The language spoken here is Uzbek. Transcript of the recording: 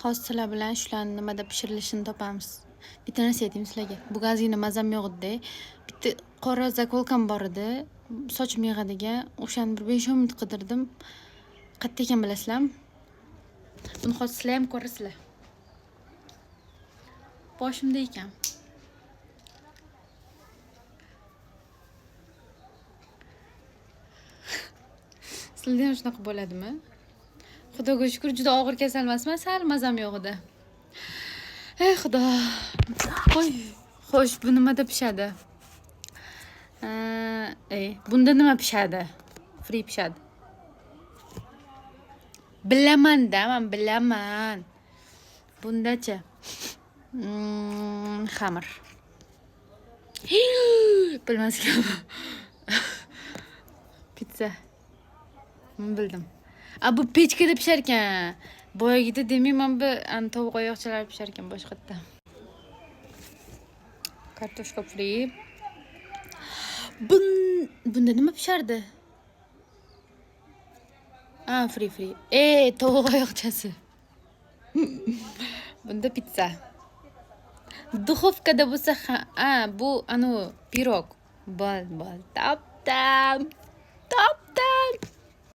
Hozir sizlar bilan shularni nimada pishirilishini topamiz. Bitta narsa aytaymi sizlarga. Bu gazingni mazam yo'q edi. Bitta qora zakolkam bor edi. Sochim yig'adigan. O'shani bir 5 minut qidirdim. Qayerda ekan bilasizlarmi? Buni hozir sizlar ham ko'rasizlar. Boshimda ekan. Sizlarda ham shunaqa bo'ladimi? Xudoga shukr, juda og'ir kasal emasman, sal mazam yo'q edi. Ey xudo. Qo'y. Xo'sh, bu nimada pishadi? Bunda nima pishadi? Free pishadi. Bilaman-da, men bilaman. Bundachi? Xamir. Bilmasam. Pizza. Men bildim. Bu pechkada pishar ekan. Boyagida demayman, bu tovuq oyoqchalari pishar ekan boshqatda. Kartoshka free. Bunda nima pishardi? Free. Tovuq oyoqchasi. Bunda pizza. Duxovkada bo'lsa, bu pirog. Bol. Topdim.